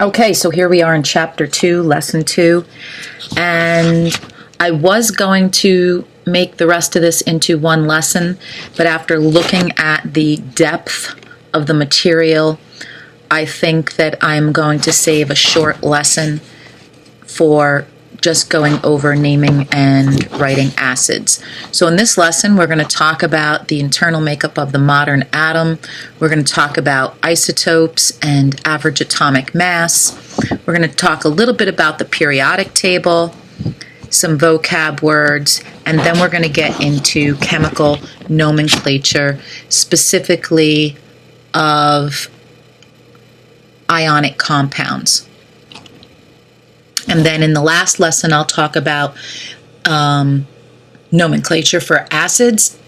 Okay, so here we are in Chapter 2, Lesson 2, and I was going to make the rest of this into one lesson, but after looking at the depth of the material, I think that I'm going to save a short lesson for just going over naming and writing acids. So in this lesson, we're going to talk about the internal makeup of the modern atom. We're going to talk about isotopes and average atomic mass. We're going to talk a little bit about the periodic table, some vocab words, and then we're going to get into chemical nomenclature, specifically of ionic compounds. And then in the last lesson, I'll talk about nomenclature for acids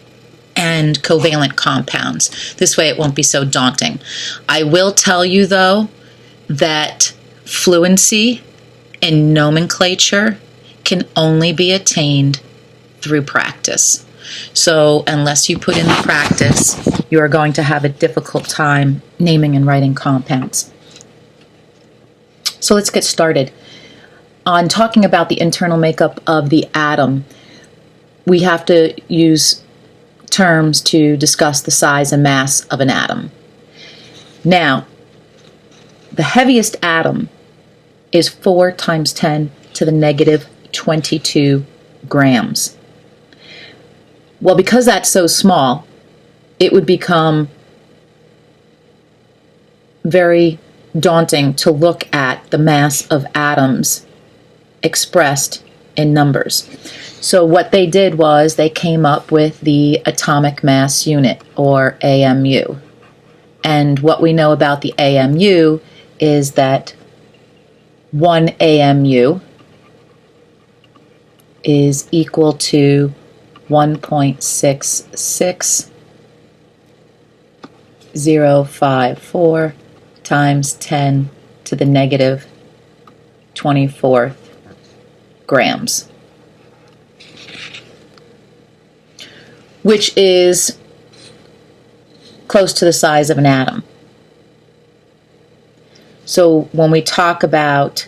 and covalent compounds. This way it won't be so daunting. I will tell you, though, that fluency in nomenclature can only be attained through practice. So unless you put in the practice, you are going to have a difficult time naming and writing compounds. So let's get started. On talking about the internal makeup of the atom, we have to use terms to discuss the size and mass of an atom. Now, the heaviest atom is 4 times 10 to the negative 22 grams. Well, because that's so small, it would become very daunting to look at the mass of atoms expressed in numbers. So what they did was they came up with the atomic mass unit, or AMU. And what we know about the AMU is that 1 AMU is equal to 1.66054 times 10 to the negative 24th grams, which is close to the size of an atom. So when we talk about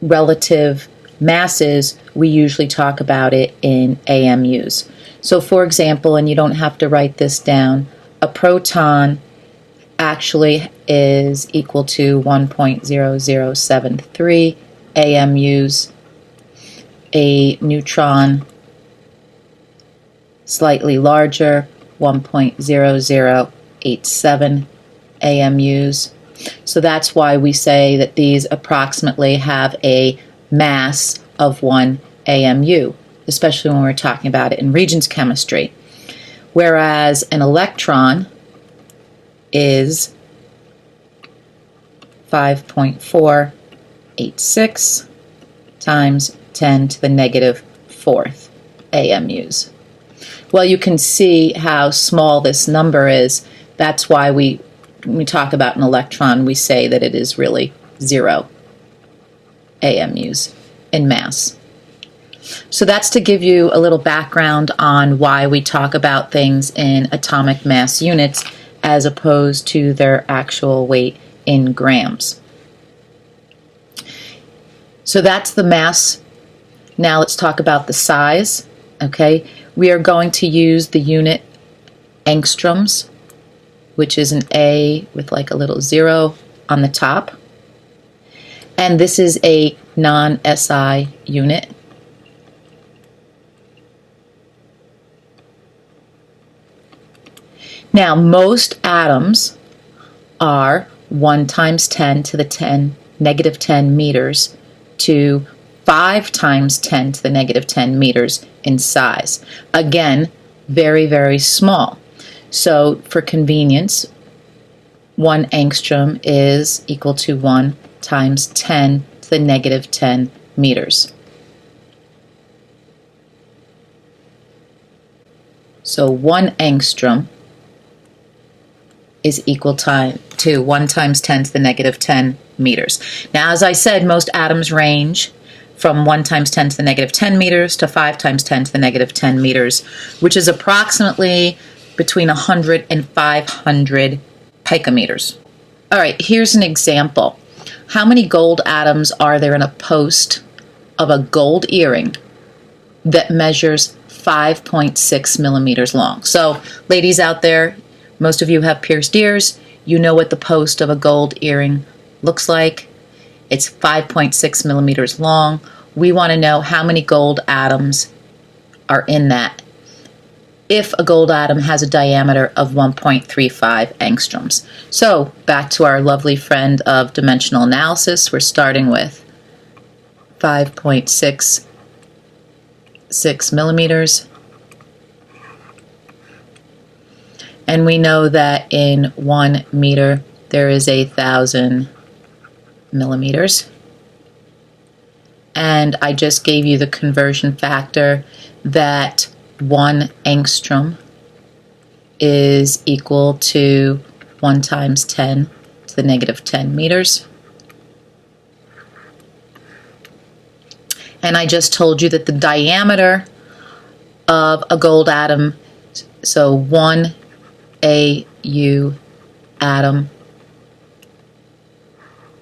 relative masses, we usually talk about it in AMUs. So for example, and you don't have to write this down, a proton actually is equal to 1.0073 AMUs. A neutron, slightly larger, 1.0087 AMUs. So that's why we say that these approximately have a mass of 1 AMU, especially when we're talking about it in Regents chemistry. Whereas an electron is 5.486 times 10 to the negative 4th AMUs. Well, you can see how small this number is. That's why when we talk about an electron, we say that it is really 0 AMUs in mass. So that's to give you a little background on why we talk about things in atomic mass units as opposed to their actual weight in grams. So that's the mass. Now let's talk about the size. Okay, we are going to use the unit angstroms, which is an A with like a little 0 on the top. And this is a non-SI unit. Now, most atoms are 1 times 10 to the negative 10 meters to 5 times 10 to the negative 10 meters in size. Again, very, very small. So for convenience, 1 angstrom is equal to 1 times 10 to the negative 10 meters. So 1 angstrom is equal to 1 times 10 to the negative 10 meters. Now, as I said, most atoms range from 1 times 10 to the negative 10 meters to 5 times 10 to the negative 10 meters, which is approximately between 100 and 500 picometers. All right, here's an example. how many gold atoms are there in a post of a gold earring that measures 5.6 millimeters long? So, ladies out there, most of you have pierced ears. You know what the post of a gold earring looks like. It's 5.6 millimeters long. We want to know how many gold atoms are in that if a gold atom has a diameter of 1.35 angstroms. So, back to our lovely friend of dimensional analysis, we're starting with 5.66 millimeters. And we know that in 1 meter there is 1,000 millimeters. And I just gave you the conversion factor that 1 angstrom is equal to 1 times 10 to the negative 10 meters. And I just told you that the diameter of a gold atom, so 1 AU atom,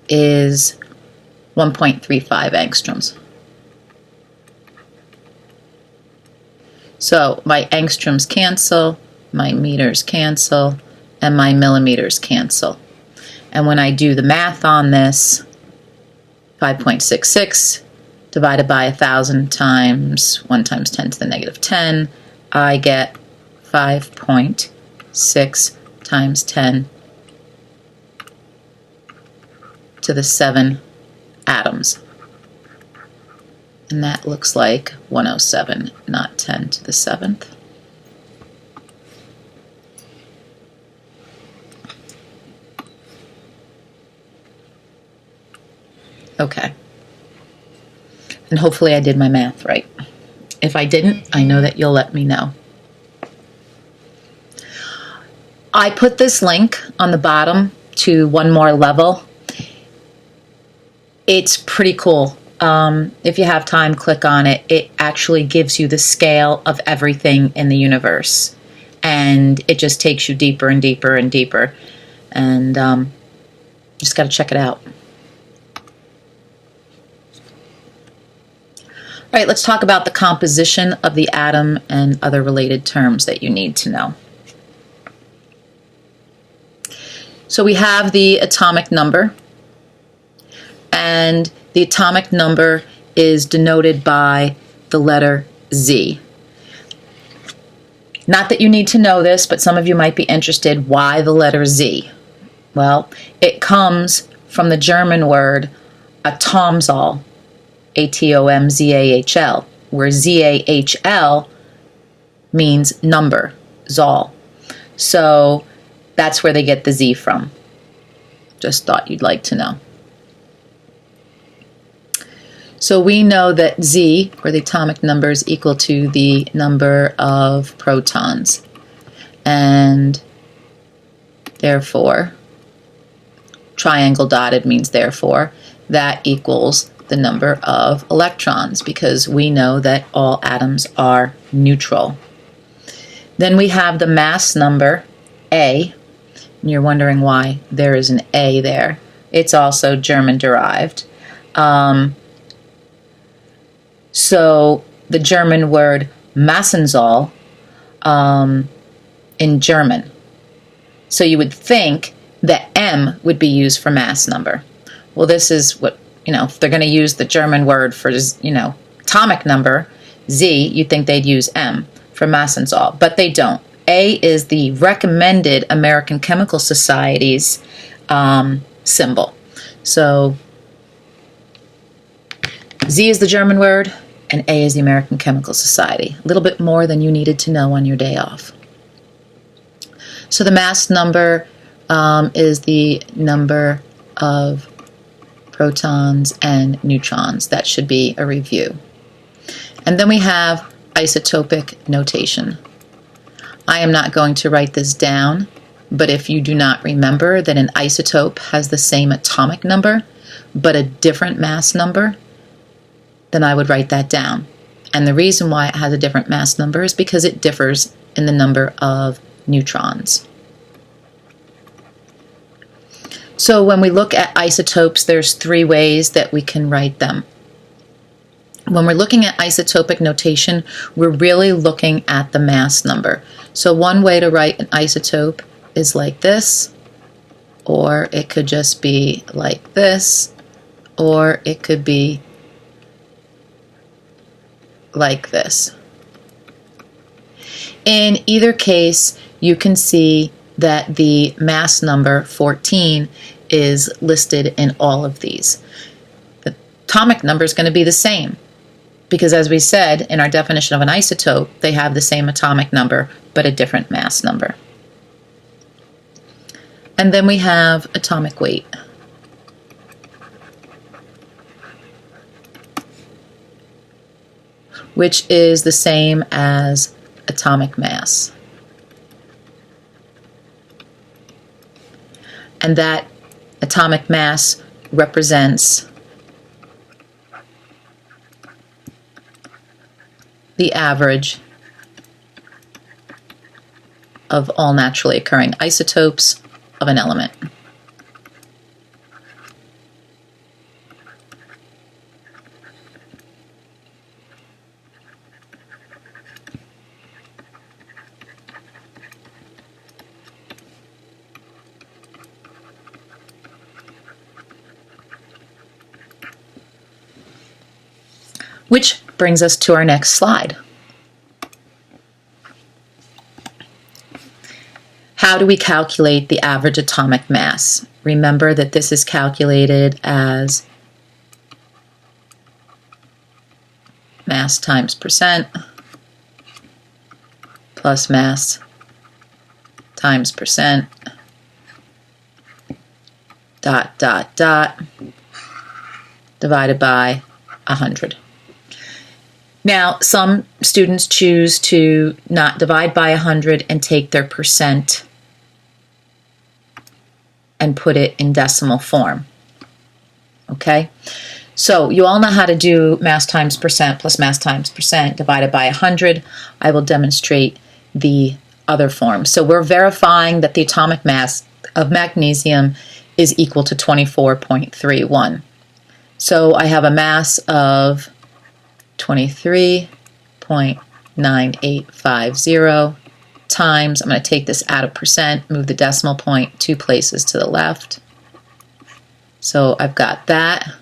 is 1.35 angstroms. So my angstroms cancel, my meters cancel, and my millimeters cancel. And when I do the math on this, 5.66 divided by 1,000 times 1 times 10 to the negative 10, I get 5.6 times 10 to the 7 atoms. And that looks like 107, not 10 to the 7th. Okay. And hopefully I did my math right. If I didn't, I know that you'll let me know. I put this link on the bottom to one more level. It's pretty cool. If you have time, click on it. It actually gives you the scale of everything in the universe. And it just takes you deeper and deeper and deeper. And just got to check it out. All right, let's talk about the composition of the atom and other related terms that you need to know. So we have the atomic number. And the atomic number is denoted by the letter Z. Not that you need to know this, but some of you might be interested. Why the letter Z? Well, it comes from the German word Atomzahl, Atomzahl, where Zahl means number, Zahl. So that's where they get the Z from. Just thought you'd like to know. So we know that Z, or the atomic number, is equal to the number of protons. And therefore, triangle dotted means therefore, that equals the number of electrons, because we know that all atoms are neutral. Then we have the mass number, A, and you're wondering why there is an A there. It's also German derived. So the German word Massenzahl in German. So you would think that M would be used for mass number. Well, this is what, if they're going to use the German word for, atomic number, Z, you'd think they'd use M for Massenzahl, but they don't. A is the recommended American Chemical Society's symbol. So Z is the German word, and A is the American Chemical Society. A little bit more than you needed to know on your day off. So the mass number is the number of protons and neutrons. That should be a review. And then we have isotopic notation. I am not going to write this down, but if you do not remember that an isotope has the same atomic number, but a different mass number, then I would write that down. And the reason why it has a different mass number is because it differs in the number of neutrons. So when we look at isotopes, there's three ways that we can write them. When we're looking at isotopic notation, we're really looking at the mass number. So one way to write an isotope is like this, or it could just be like this, or it could be like this. In either case, you can see that the mass number 14 is listed in all of these. The atomic number is going to be the same because, as we said in our definition of an isotope, they have the same atomic number but a different mass number. And then we have atomic weight. Which is the same as atomic mass. And that atomic mass represents the average of all naturally occurring isotopes of an element. Which brings us to our next slide. How do we calculate the average atomic mass? Remember that this is calculated as mass times percent plus mass times percent dot dot dot divided by 100. Now, some students choose to not divide by 100 and take their percent and put it in decimal form. Okay? So you all know how to do mass times percent plus mass times percent divided by 100. I will demonstrate the other form. So we're verifying that the atomic mass of magnesium is equal to 24.31. So I have a mass of 23.9850 times, I'm going to take this out of percent, move the decimal point 2 places to the left. So I've got that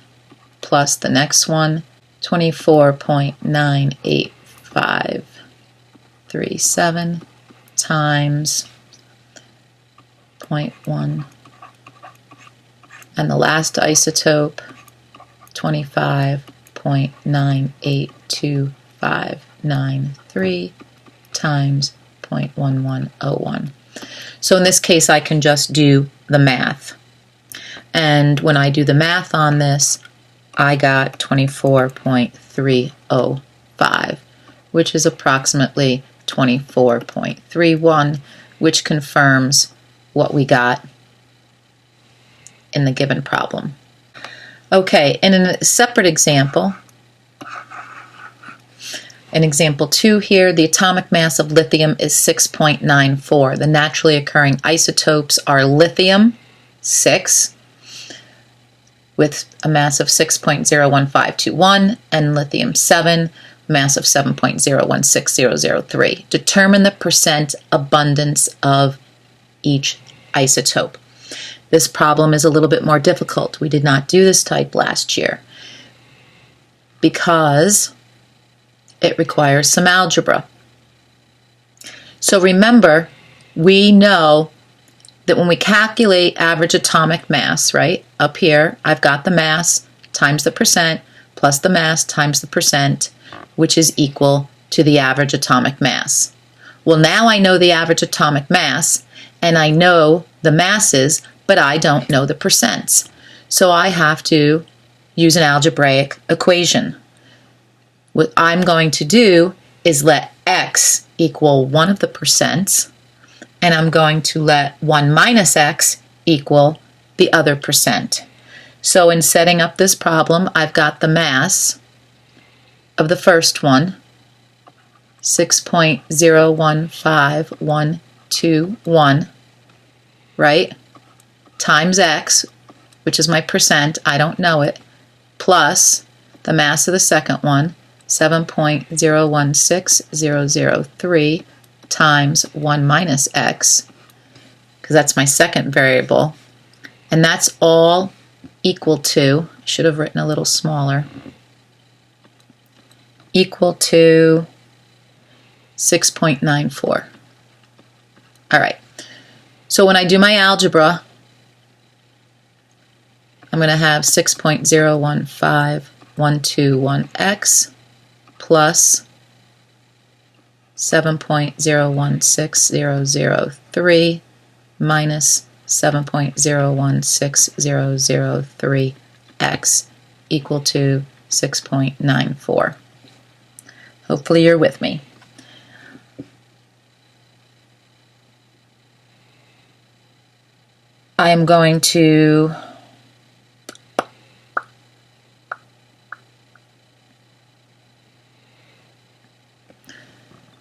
plus the next one, 24.98537 times 0.1. And the last isotope, 25.982593 times 0.1101. So in this case, I can just do the math. And when I do the math on this, I got 24.305, which is approximately 24.31, which confirms what we got in the given problem. Okay, and in a separate example, in example 2 here, the atomic mass of lithium is 6.94. The naturally occurring isotopes are lithium, 6, with a mass of 6.01521, and lithium, 7, mass of 7.016003. Determine the percent abundance of each isotope. This problem is a little bit more difficult. We did not do this type last year because it requires some algebra. So remember, we know that when we calculate average atomic mass, right, up here, I've got the mass times the percent plus the mass times the percent, which is equal to the average atomic mass. Well, now I know the average atomic mass, and I know the masses, but I don't know the percents. So I have to use an algebraic equation. What I'm going to do is let x equal one of the percents, and I'm going to let 1 minus x equal the other percent. So in setting up this problem, I've got the mass of the first one, 6.015121, right? times x, which is my percent, I don't know it, plus the mass of the second one, 7.016003 times 1 minus x, because that's my second variable, and that's all equal to, I should have written a little smaller, equal to 6.94. All right, so when I do my algebra, I'm going to have 6.015121x plus 7.016003 minus 7.016003x equal to 6.94. Hopefully you're with me. I am going to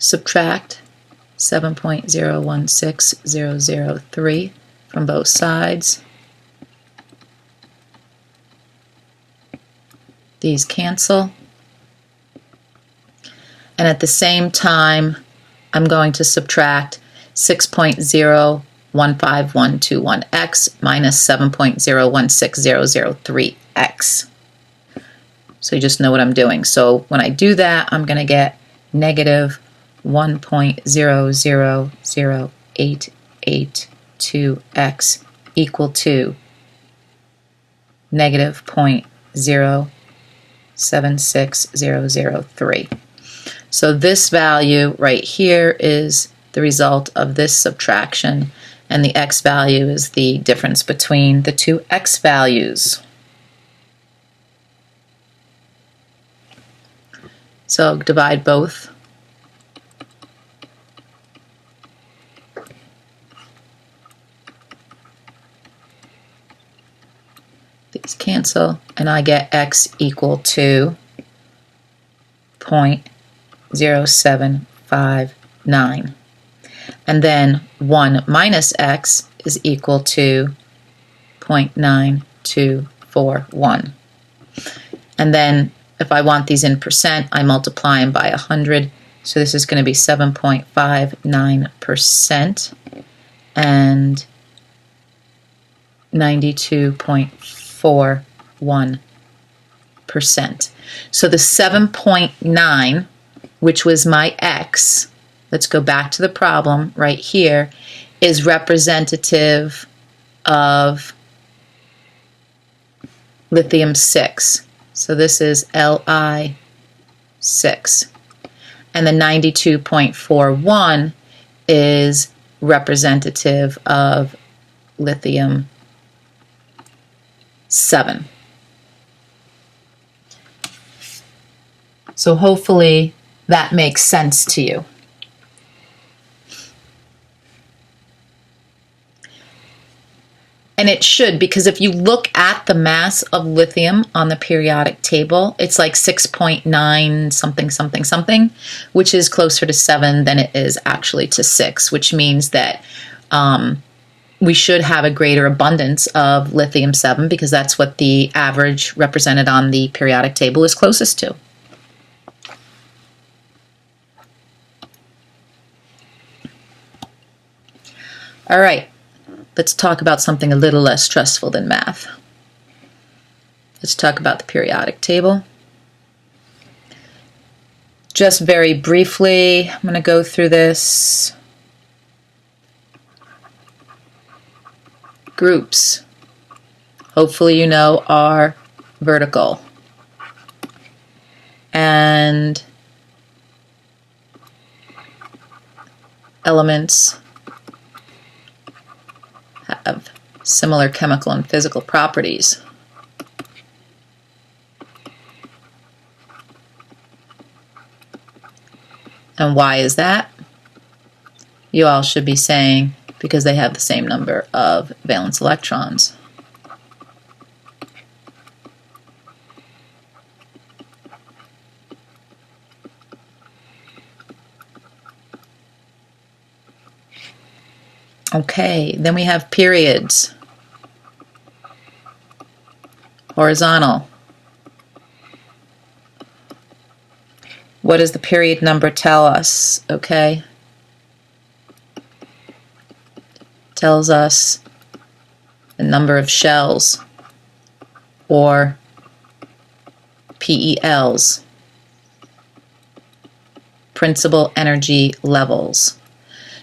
subtract 7.016003 from both sides. These cancel. And at the same time, I'm going to subtract 6.015121x minus 7.016003x. So you just know what I'm doing. So when I do that, I'm going to get negative 1.000882x equal to negative 0.076003. So this value right here is the result of this subtraction, and the x value is the difference between the two x values. So divide both. These cancel, and I get x equal to 0.0759. And then 1 minus x is equal to 0.9241. And then if I want these in percent, I multiply them by 100. So this is going to be 7.59% and 92.41%. So the 7.9, which was my x, let's go back to the problem right here, is representative of lithium 6. So this is Li6. And the 92.41 is representative of lithium 7. So hopefully that makes sense to you. And it should, because if you look at the mass of lithium on the periodic table, it's like 6.9 something something something, which is closer to 7 than it is actually to 6, which means that we should have a greater abundance of lithium 7 because that's what the average represented on the periodic table is closest to. All right. Let's talk about something a little less stressful than math. Let's talk about the periodic table. Just very briefly, I'm going to go through this. Groups, hopefully you know, are vertical. And elements have similar chemical and physical properties. And why is that? You all should be saying because they have the same number of valence electrons. Okay, then we have periods. horizontal. What does the period number tell us? Okay. Tells us the number of shells, or PELs, principal energy levels.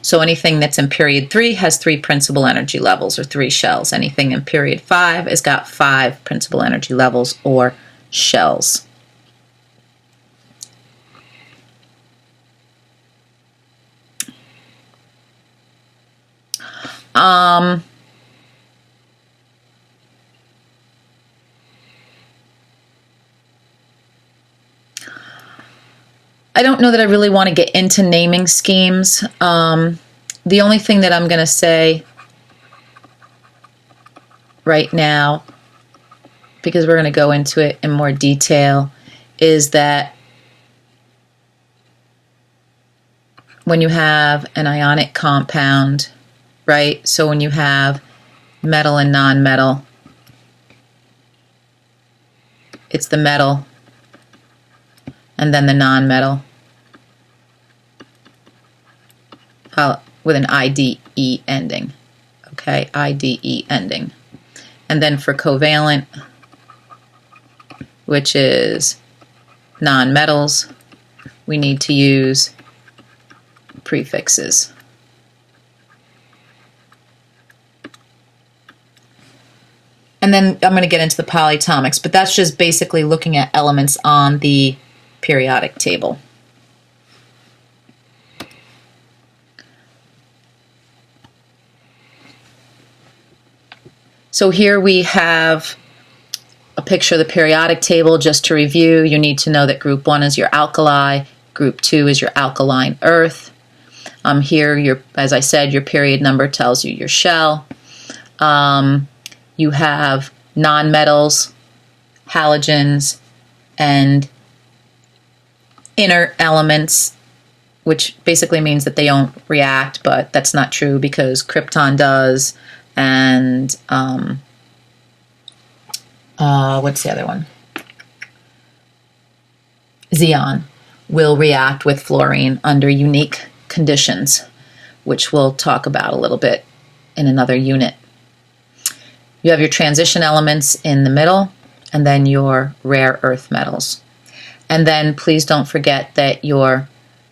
So anything that's in period 3 has 3 principal energy levels, or 3 shells. Anything in period 5 has got 5 principal energy levels, or shells. I don't know that I really want to get into naming schemes. The only thing that I'm going to say right now, because we're going to go into it in more detail, is that when you have an ionic compound, right? So when you have metal and non-metal, it's the metal and then the non-metal with an IDE ending. Okay, IDE ending. And then for covalent, which is non-metals, we need to use prefixes. And then I'm going to get into the polyatomics, but that's just basically looking at elements on the periodic table. So here we have a picture of the periodic table. Just to review, you need to know that group 1 is your alkali, group 2 is your alkaline earth. Here, as I said, your period number tells you your shell. You have nonmetals, halogens, and inert elements, which basically means that they don't react, but that's not true because krypton does, and what's the other one? Xeon will react with fluorine under unique conditions, which we'll talk about a little bit in another unit. You have your transition elements in the middle, and then your rare earth metals. And then please don't forget that your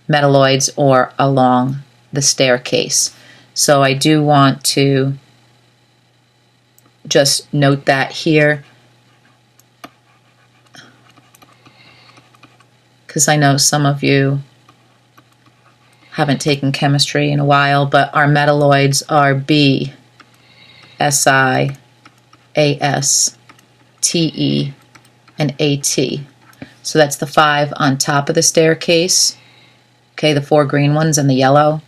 metalloids are along the staircase. So I do want to just note that here, because I know some of you haven't taken chemistry in a while, but our metalloids are B, Si, As, Te, and At. So that's the 5 on top of the staircase, okay, the 4 green ones and the yellow.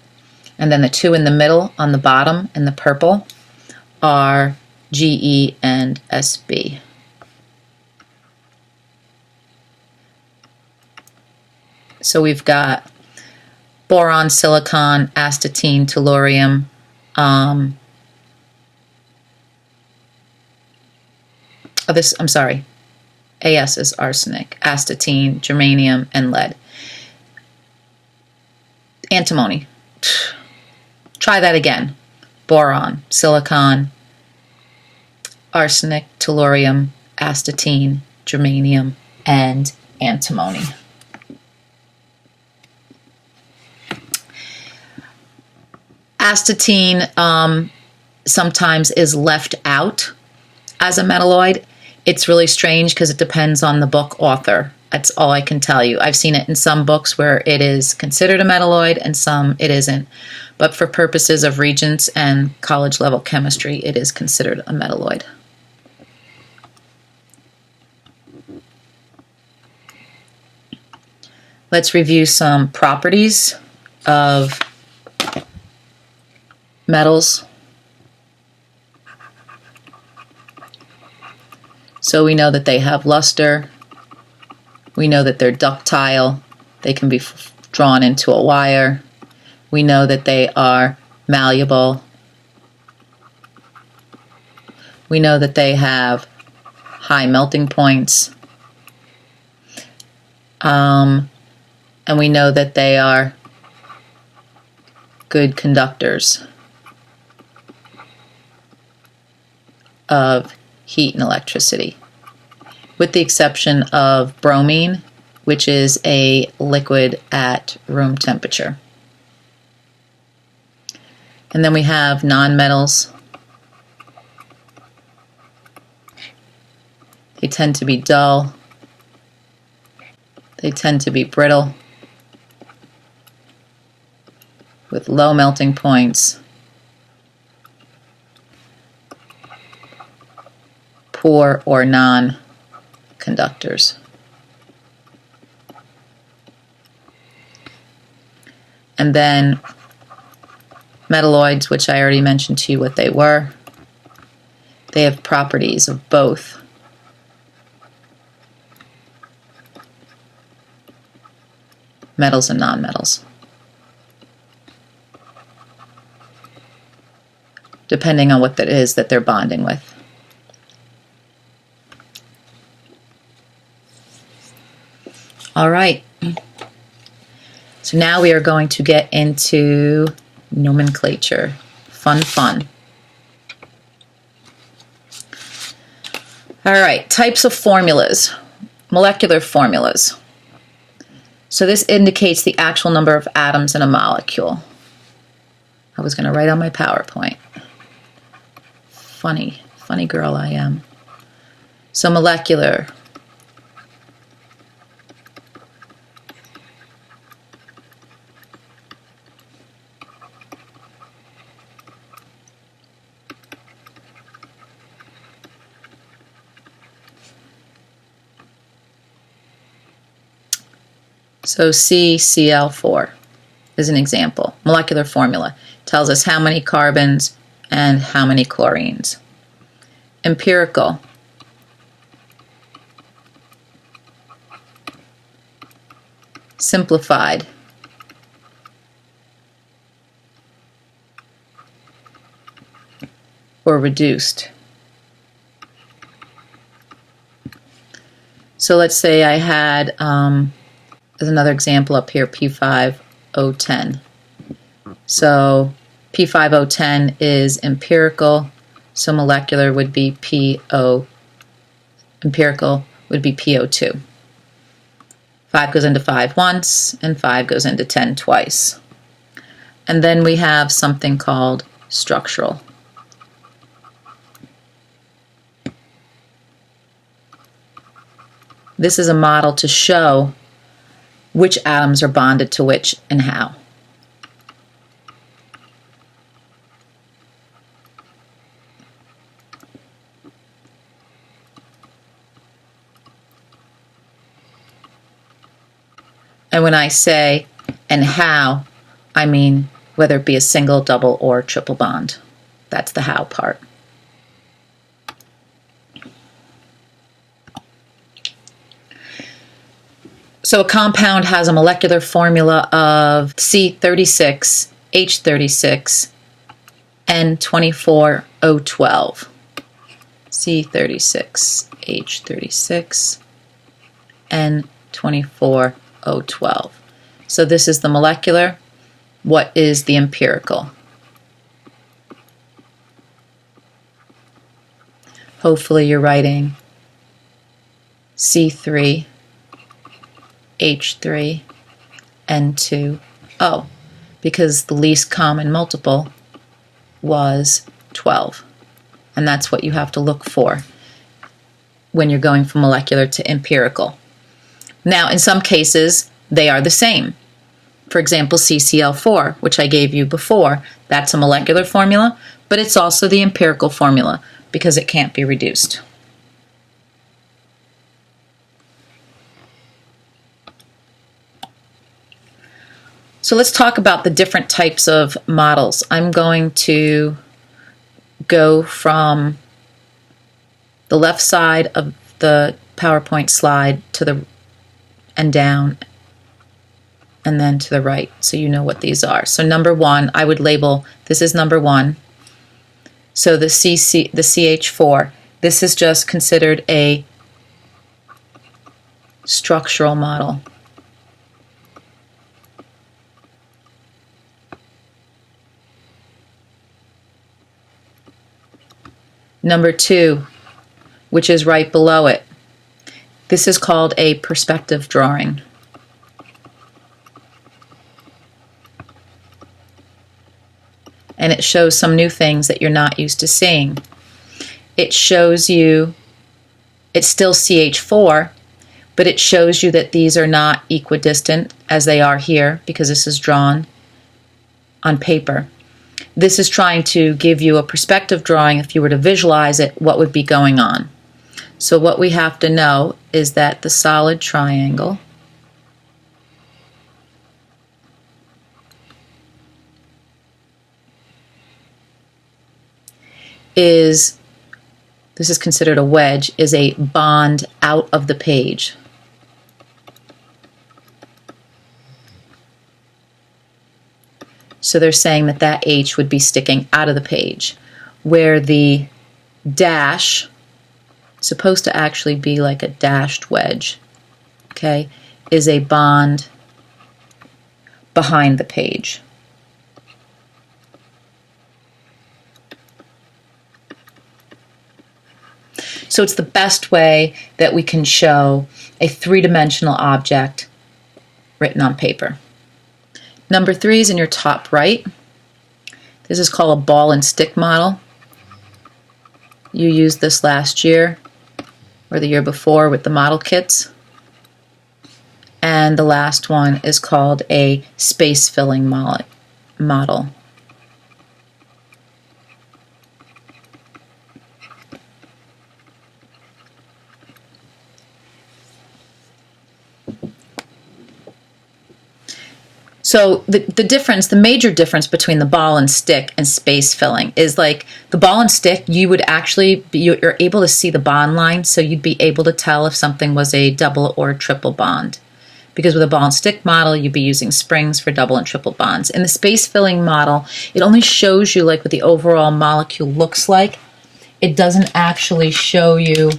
And then the 2 in the middle on the bottom in the purple are Ge and Sb. So we've got boron, silicon, astatine, tellurium, As is arsenic, astatine, germanium, and lead. Antimony. Try that again. Boron, silicon, arsenic, tellurium, astatine, germanium, and antimony. Astatine sometimes is left out as a metalloid. It's really strange because it depends on the book author. That's all I can tell you. I've seen it in some books where it is considered a metalloid and some it isn't. But for purposes of Regents and college level chemistry, it is considered a metalloid. Let's review some properties of metals. So we know that they have luster. We know that they're ductile. They can be drawn into a wire. We know that they are malleable. We know that they have high melting points. And we know that they are good conductors of heat and electricity, with the exception of bromine, which is a liquid at room temperature. And then we have nonmetals. They tend to be dull. They tend to be brittle, with low melting points, poor or non-conductors. And then metalloids, which I already mentioned to you what they were. They have properties of both metals and nonmetals, depending on what that is that they're bonding with. All right. So now we are going to get into nomenclature. Fun, fun. All right, types of formulas, molecular formulas. So this indicates the actual number of atoms in a molecule. I was going to write on my PowerPoint. Funny girl I am. So molecular. So CCl4 is an example. Molecular formula tells us how many carbons and how many chlorines. Empirical. Simplified. Or reduced. So let's say I had, there's another example up here, P5O10. So P5O10 is empirical, so molecular would be empirical would be PO2. 5 goes into 5 once, and 5 goes into 10 twice. And then we have something called structural. This is a model to show which atoms are bonded to which and how. And when I say and how, I mean whether it be a single, double, or triple bond. That's the how part. So a compound has a molecular formula of C36, H36, N24O12. C36, H36, N24O12. So this is the molecular. What is the empirical? Hopefully you're writing C3, H3, N2O, because the least common multiple was 12. And that's what you have to look for when you're going from molecular to empirical. Now, in some cases, they are the same. For example, CCl4, which I gave you before, that's a molecular formula, but it's also the empirical formula because it can't be reduced. So let's talk about the different types of models. I'm going to go from the left side of the PowerPoint slide to the and down and then to the right, so you know what these are. So number one, I would label, this is number one. So the CH4 This is just considered a structural model. Number 2, which is right below it, this is called a perspective drawing. And it shows some new things that you're not used to seeing. It shows you, it's still CH4, but it shows you that these are not equidistant as they are here because this is drawn on paper. This is trying to give you a perspective drawing. If you were to visualize it, what would be going on? So what we have to know is that the solid triangle is, this is considered a wedge, is a bond out of the page. So they're saying that that H would be sticking out of the page, where the dash, supposed to actually be like a dashed wedge, okay, is a bond behind the page. So it's the best way that we can show a three-dimensional object written on paper. Number 3 is in your top right. This is called a ball and stick model. You used this last year or the year before with the model kits. And the last one is called a space filling model. So the major difference between the ball and stick and space filling is, like, the ball and stick, you would actually, you're able to see the bond line, so you'd be able to tell if something was a double or triple bond. Because with a ball and stick model, you'd be using springs for double and triple bonds. In the space filling model, it only shows you like what the overall molecule looks like. It doesn't actually show you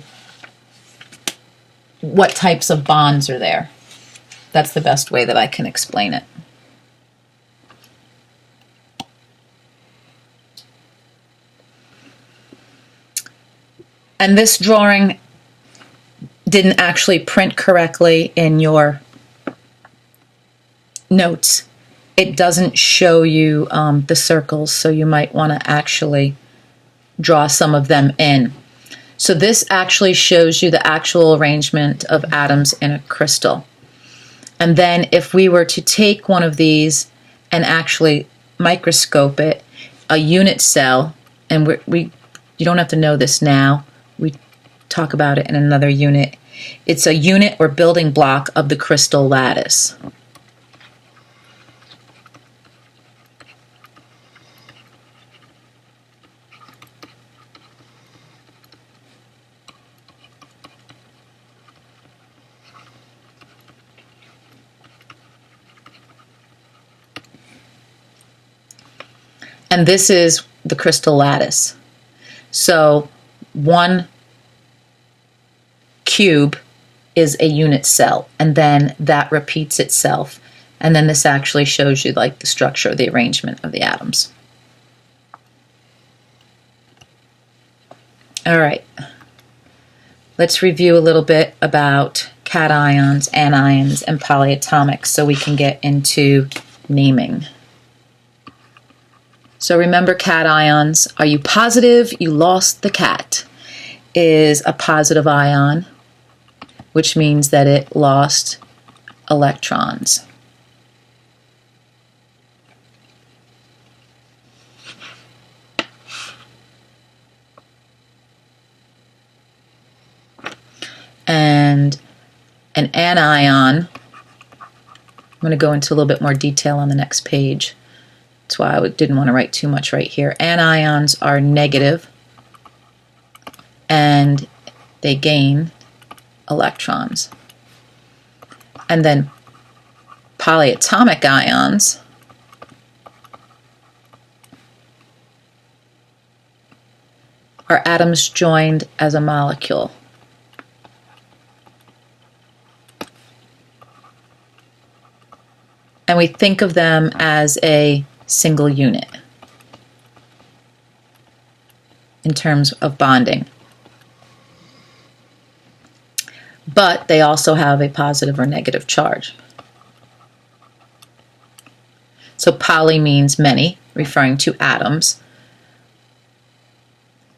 what types of bonds are there. That's the best way that I can explain it. And this drawing didn't actually print correctly in your notes. It doesn't show you the circles, so you might want to actually draw some of them in. So this actually shows you the actual arrangement of atoms in a crystal. And then if we were to take one of these and actually microscope it, a unit cell, and you don't have to know this now, we talk about it in another unit. It's a unit or building block of the crystal lattice. And this is the crystal lattice. So one cube is a unit cell, and then that repeats itself. And then this actually shows you like the structure, the arrangement of the atoms. All right. Let's review a little bit about cations, anions, and polyatomics so we can get into naming. So remember cations. Are you positive you lost the cat? Is a positive ion, which means that it lost electrons. And an anion, I'm going to go into a little bit more detail on the next page. That's why I didn't want to write too much right here. Anions are negative, and they gain electrons. And then polyatomic ions are atoms joined as a molecule. And we think of them as a single unit in terms of bonding. But they also have a positive or negative charge. So poly means many, referring to atoms.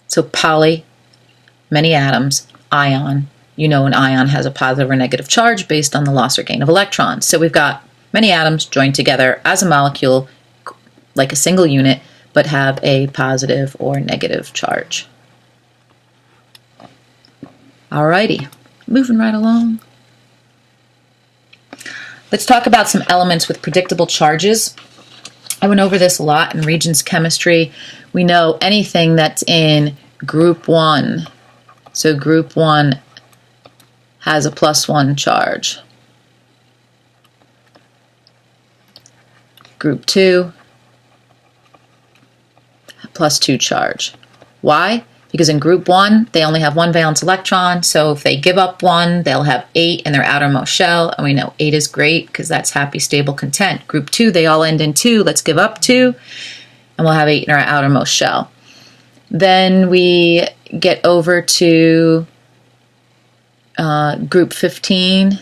So poly, many atoms, ion. You know an ion has a positive or negative charge based on the loss or gain of electrons. So we've got many atoms joined together as a molecule, like a single unit, but have a positive or negative charge. Alrighty, moving right along. Let's talk about some elements with predictable charges. I went over this a lot in Regents chemistry. We know anything that's in group 1. So group 1 has a +1 charge. Group 2, +2 charge. Why? Because in group 1, they only have one valence electron, so if they give up one, they'll have 8 in their outermost shell, and we know 8 is great because that's happy, stable, content. Group 2, they all end in 2, let's give up 2, and we'll have 8 in our outermost shell. Then we get over to group 15.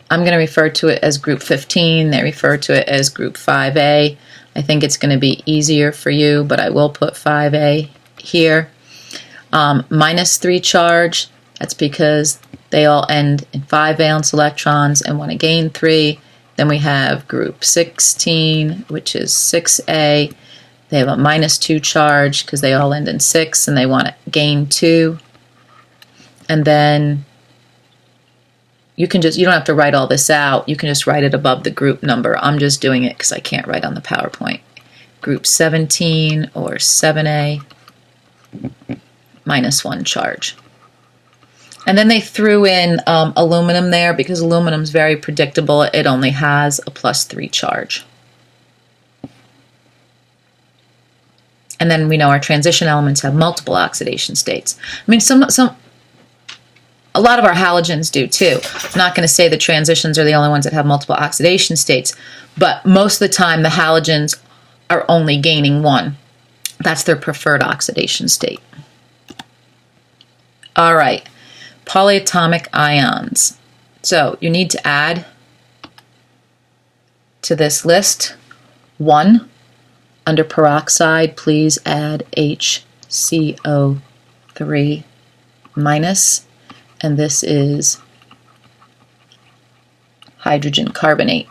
I'm going to refer to it as group 15. They refer to it as group 5A. I think it's going to be easier for you, but I will put 5A here. -3 charge, that's because they all end in 5 valence electrons and want to gain 3. Then we have group 16, which is 6A. They have a -2 charge because they all end in 6 and they want to gain 2. And then you don't have to write all this out. You can just write it above the group number. I'm just doing it because I can't write on the PowerPoint. Group 17 or 7A, -1 charge. And then they threw in aluminum there because aluminum is very predictable. It only has a +3 charge. And then we know our transition elements have multiple oxidation states. I mean, a lot of our halogens do too. I'm not going to say the transitions are the only ones that have multiple oxidation states, but most of the time the halogens are only gaining 1. That's their preferred oxidation state. All right, polyatomic ions. So you need to add to this list 1. Under peroxide, please add HCO3-, and this is hydrogen carbonate.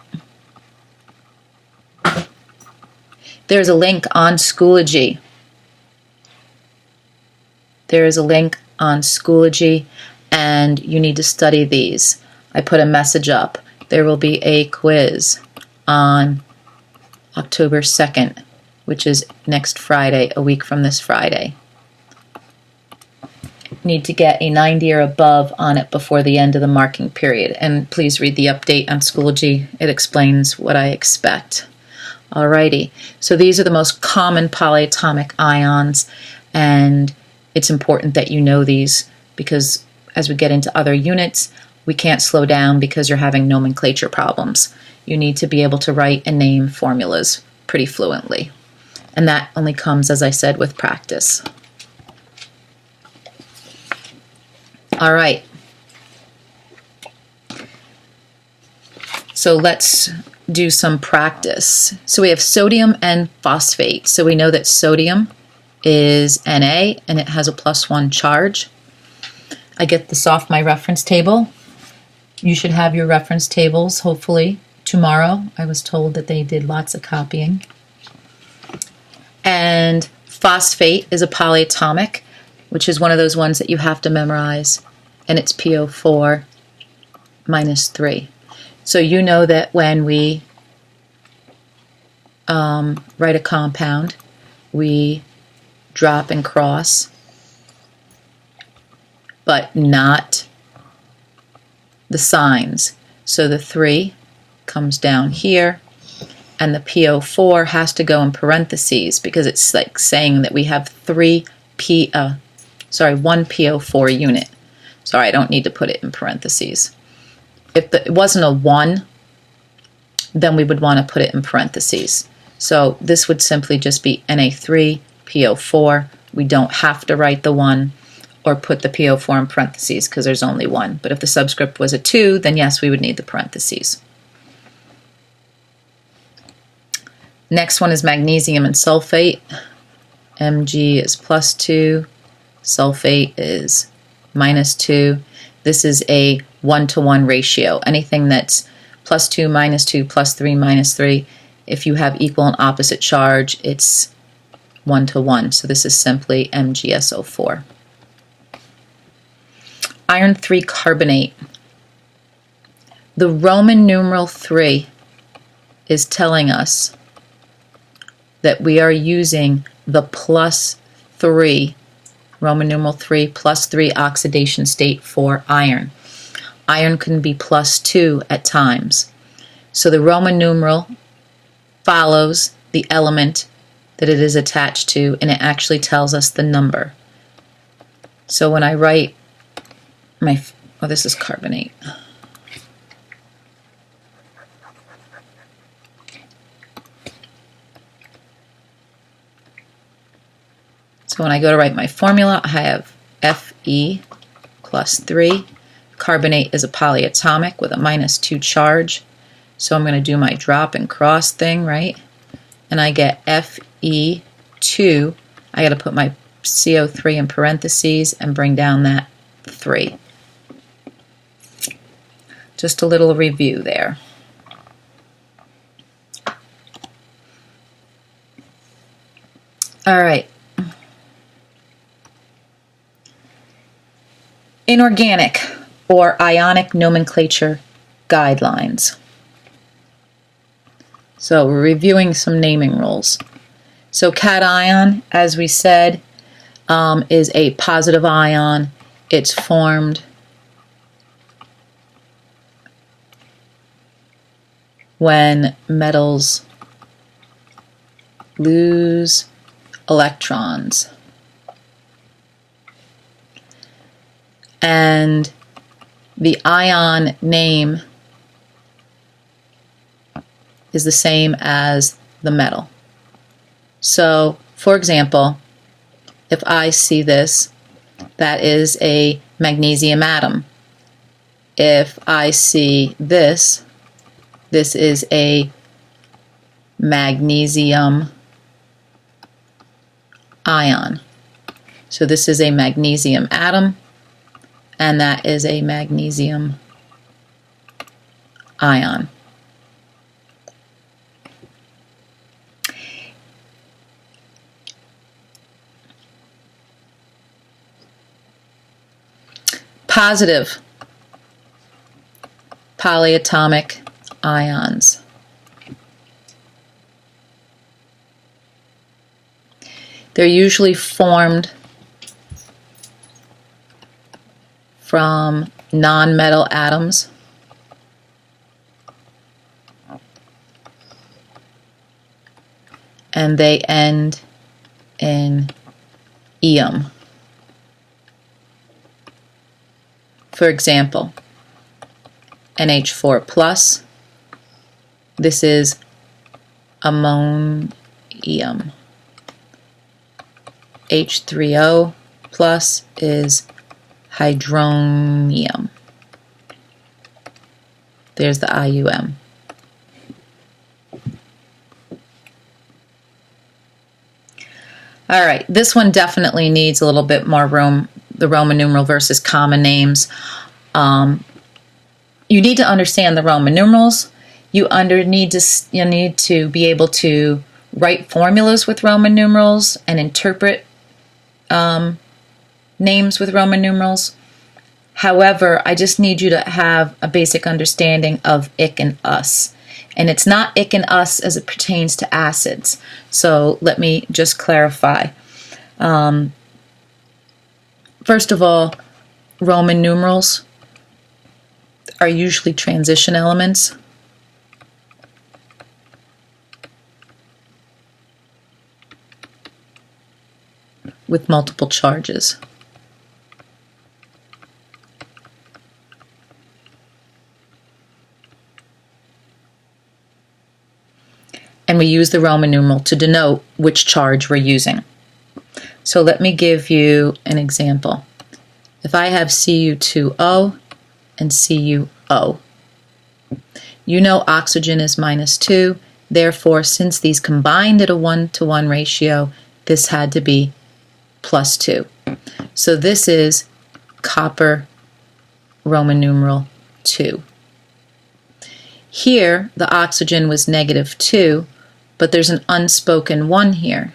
There's a link on Schoology. There is a link on Schoology, and you need to study these. I put a message up. There will be a quiz on October 2nd, which is next Friday, a week from this Friday. Need to get a 90 or above on it before the end of the marking period. And please read the update on Schoology. It explains what I expect. Alrighty, so these are the most common polyatomic ions, and it's important that you know these because as we get into other units, we can't slow down because you're having nomenclature problems. You need to be able to write and name formulas pretty fluently. And that only comes, as I said, with practice. All right. So let's do some practice. So we have sodium and phosphate. So we know that sodium is Na and it has a +1 charge. I get this off my reference table. You should have your reference tables hopefully tomorrow. I was told that they did lots of copying. And phosphate is a polyatomic, which is one of those ones that you have to memorize, and it's PO4 -3. So you know that when we write a compound, we drop and cross, but not the signs. So the 3 comes down here, and the PO4 has to go in parentheses because it's like saying that we have one PO4 unit. Sorry, I don't need to put it in parentheses. If it wasn't a 1, then we would want to put it in parentheses. So this would simply just be Na3 PO4. We don't have to write the 1 or put the PO4 in parentheses because there's only 1. But if the subscript was a 2, then yes, we would need the parentheses. Next one is magnesium and sulfate. Mg is +2, sulfate is -2. This is a 1-to-1 ratio. Anything that's +2, -2, +3, -3, if you have equal and opposite charge, it's 1-to-1. So this is simply MgSO4. Iron 3 carbonate. The Roman numeral 3 is telling us that we are using the +3, Roman numeral 3, +3 oxidation state for iron. Iron can be +2 at times. So the Roman numeral follows the element that it is attached to, and it actually tells us the number. So when I write this is carbonate. So when I go to write my formula, I have Fe +3. Carbonate is a polyatomic with a -2 charge. So I'm going to do my drop and cross thing, right? And I get Fe2. I got to put my CO3 in parentheses and bring down that 3. Just a little review there. All right. Inorganic or Ionic Nomenclature guidelines. So we're reviewing some naming rules. So cation, as we said, is a positive ion. It's formed when metals lose electrons. And the ion name is the same as the metal. So, for example, if I see this, that is a magnesium atom. If I see this, this is a magnesium ion. So this is a magnesium atom, and that is a magnesium ion. Positive polyatomic ions. They're usually formed from non-metal atoms. And they end in ium. For example, NH4 plus, this is ammonium. H3O plus is hydronium. There's the IUM. All right, this one definitely needs a little bit more room, the Roman numeral versus common names. You need to understand the Roman numerals. You need to be able to write formulas with Roman numerals and interpret names with Roman numerals. However, I just need you to have a basic understanding of ich and us. And it's not ich and us as it pertains to acids. So let me just clarify. First of all, Roman numerals are usually transition elements. with multiple charges. And we use the Roman numeral to denote which charge we're using. So let me give you an example. If I have Cu2O and CuO, you know oxygen is -2, therefore since these combined at a 1-to-1 ratio, this had to be +2. So this is copper Roman numeral 2. Here the oxygen was -2, but there's an unspoken 1 here.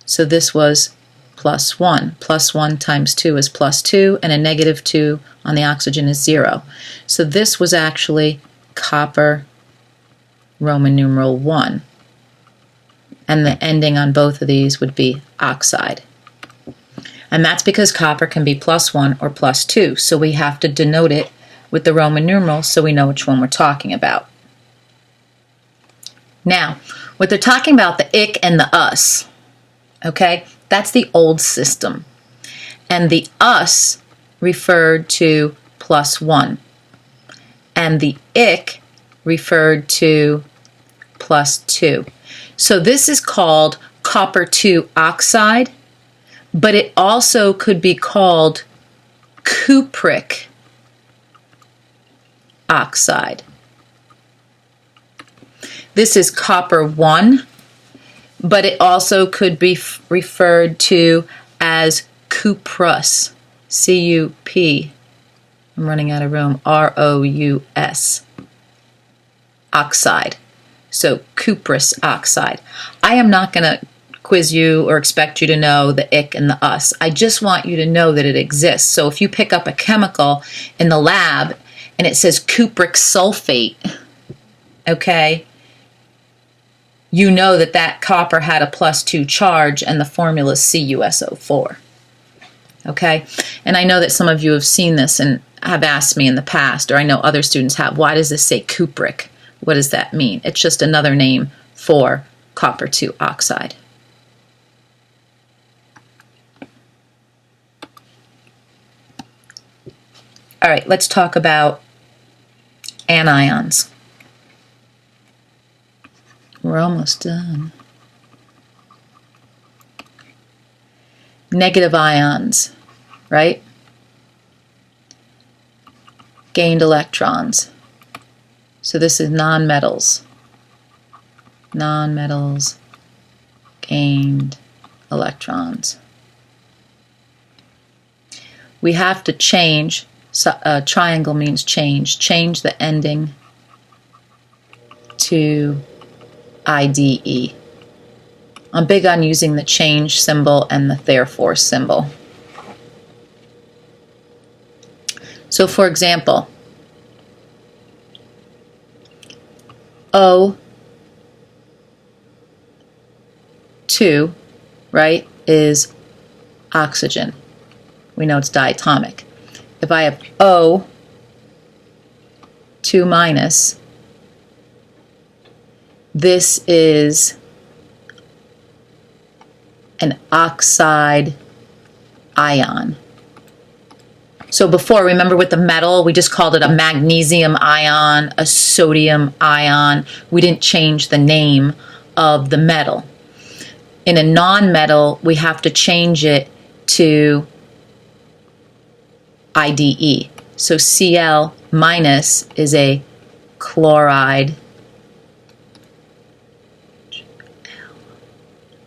So this was +1. +1 times 2 is +2, and a -2 on the oxygen is 0. So this was actually copper Roman numeral 1. And the ending on both of these would be oxide. And that's because copper can be +1 or +2, so we have to denote it with the Roman numeral so we know which one we're talking about. Now, what they're talking about, the ik and the us, okay, that's the old system. And the us referred to +1. And the ik referred to +2. So this is called copper 2 oxide, but it also could be called cupric oxide. This is copper 1, but it also could be referred to as cuprous, C-U-P, I'm running out of room, R-O-U-S, oxide. So cuprous oxide. I am not going to quiz you or expect you to know the ik and the us. I just want you to know that it exists. So if you pick up a chemical in the lab and it says cupric sulfate, okay, you know that that copper had a +2 charge and the formula is CuSO4. Okay? And I know that some of you have seen this and have asked me in the past, or I know other students have, why does this say cupric? What does that mean? It's just another name for copper 2 oxide. All right, let's talk about anions. We're almost done. Negative ions, right? Gained electrons. So this is nonmetals. Nonmetals gained electrons. We have to change, triangle means change the ending to IDE. I'm big on using the change symbol and the therefore symbol. So for example, O2, right, is oxygen. We know it's diatomic. If I have O2 minus, this is an oxide ion. So before, remember with the metal, we just called it a magnesium ion, a sodium ion. We didn't change the name of the metal. In a non-metal, we have to change it to IDE. So Cl minus is a chloride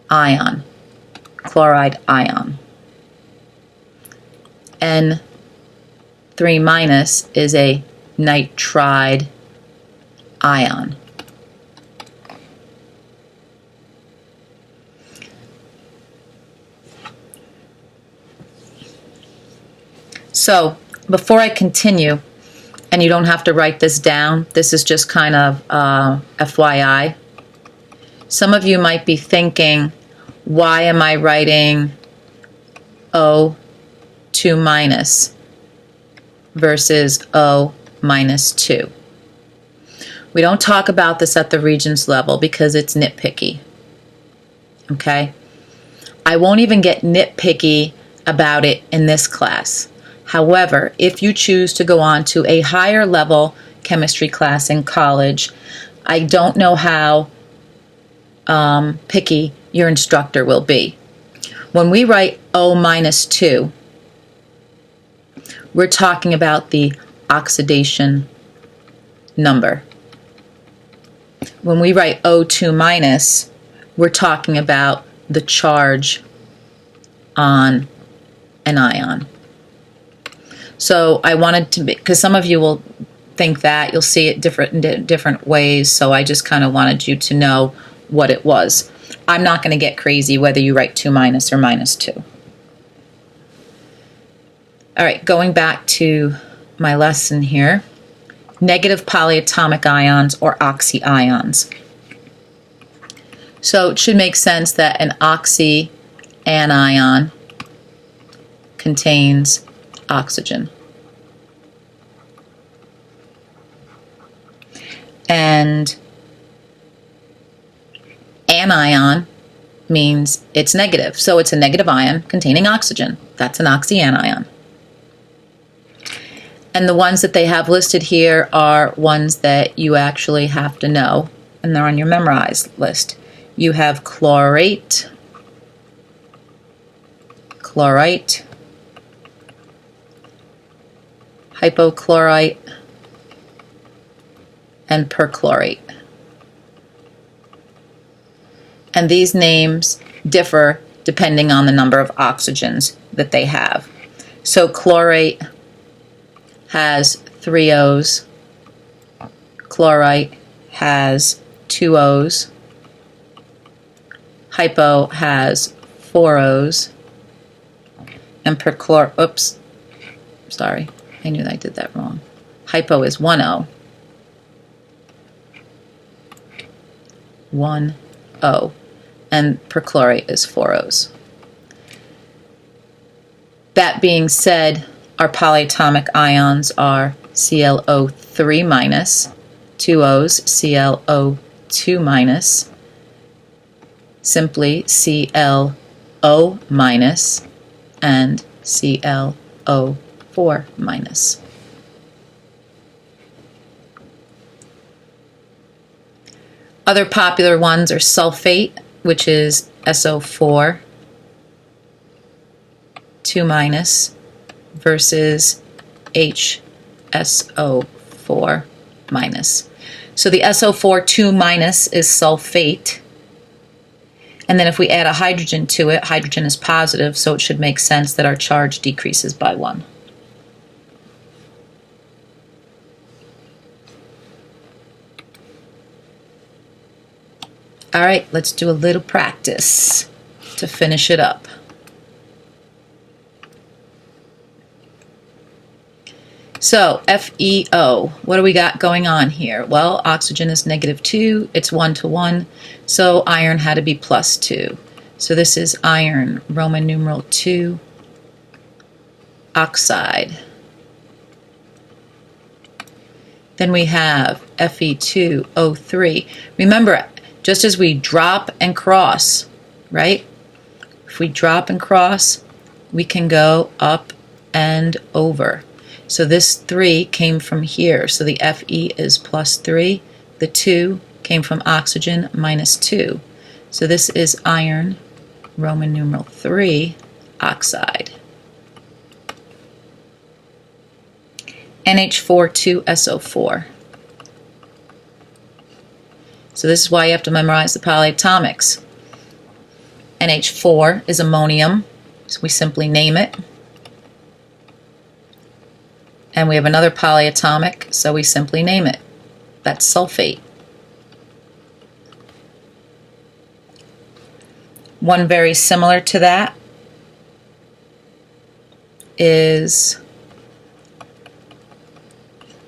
ion. Chloride ion. N3 minus is a nitride ion. So before I continue, and you don't have to write this down, this is just kind of FYI. Some of you might be thinking, why am I writing O2 minus versus O minus 2? We don't talk about this at the Regents level because it's nitpicky. Okay? I won't even get nitpicky about it in this class. However, if you choose to go on to a higher level chemistry class in college, I don't know how picky your instructor will be. When we write O minus 2, we're talking about the oxidation number. When we write O2 minus, we're talking about the charge on an ion. So I wanted to, because some of you will think that, you'll see it different ways, so I just kind of wanted you to know what it was. I'm not going to get crazy whether you write 2 minus or minus 2. All right, going back to my lesson here. Negative polyatomic ions or oxyanions. So it should make sense that an oxyanion contains oxygen. And anion means it's negative. So it's a negative ion containing oxygen. That's an oxyanion. And the ones that they have listed here are ones that you actually have to know, and they're on your memorized list. You have chlorate, hypochlorite, and perchlorate. And these names differ depending on the number of oxygens that they have. So chlorate has 3 O's, chlorite has 2 O's, hypo has 4 O's, and I knew that I did that wrong. Hypo is 1 O. 1 O. And perchlorate is 4 O's. That being said, our polyatomic ions are ClO3 minus, 2 O's, ClO2 minus, simply ClO minus, and ClO4 minus. Other popular ones are sulfate, which is SO4, 2 minus, versus HSO4 minus. So the SO4 2 minus is sulfate. And then if we add a hydrogen to it, hydrogen is positive, so it should make sense that our charge decreases by 1. All right, let's do a little practice to finish it up. So, FeO, what do we got going on here? Well, oxygen is -2, it's 1 to 1, so iron had to be +2. So this is iron, Roman numeral 2, oxide. Then we have Fe2O3. Remember, just as we drop and cross, right? If we drop and cross, we can go up and over. So this 3 came from here, so the Fe is +3. The 2 came from oxygen, -2. So this is iron, Roman numeral 3, oxide. NH4,2SO4. So this is why you have to memorize the polyatomics. NH4 is ammonium, so we simply name it. And we have another polyatomic, so we simply name it. That's sulfate. One very similar to that is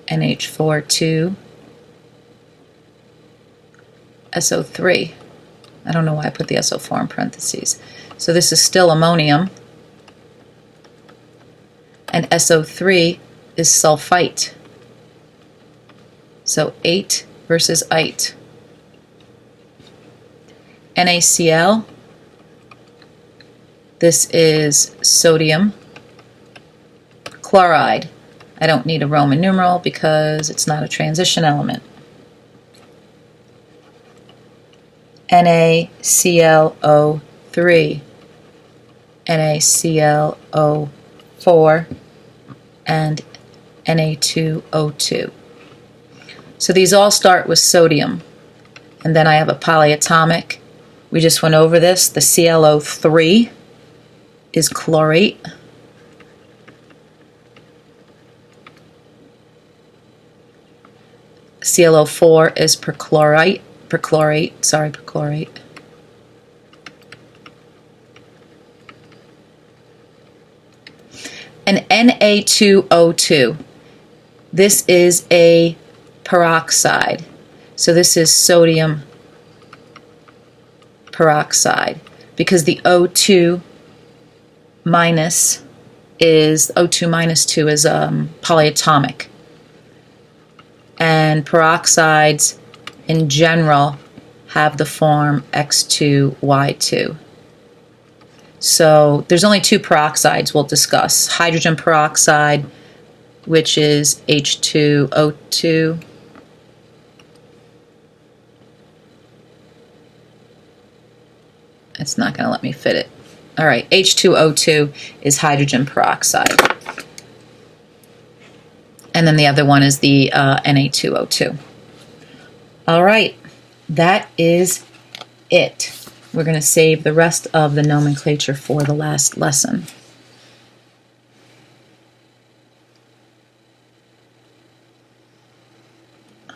NH4,2SO3. I don't know why I put the SO4 in parentheses. So this is still ammonium, and SO3 is sulfite. So 8 versus 8. NaCl This is sodium chloride. I don't need a Roman numeral because it's not a transition element. NaClO3, NaClO4, and Na2O2. So these all start with sodium. And then I have a polyatomic. We just went over this. The ClO3 is chlorate. ClO4 is perchlorate. And Na2O2. This is a peroxide. So this is sodium peroxide because the O2 minus 2 is polyatomic. And peroxides in general have the form X2Y2. So there's only two peroxides we'll discuss. Hydrogen peroxide, which is H2O2, it's not going to let me fit it. All right, H2O2 is hydrogen peroxide. And then the other one is the Na2O2. All right, that is it. We're going to save the rest of the nomenclature for the last lesson.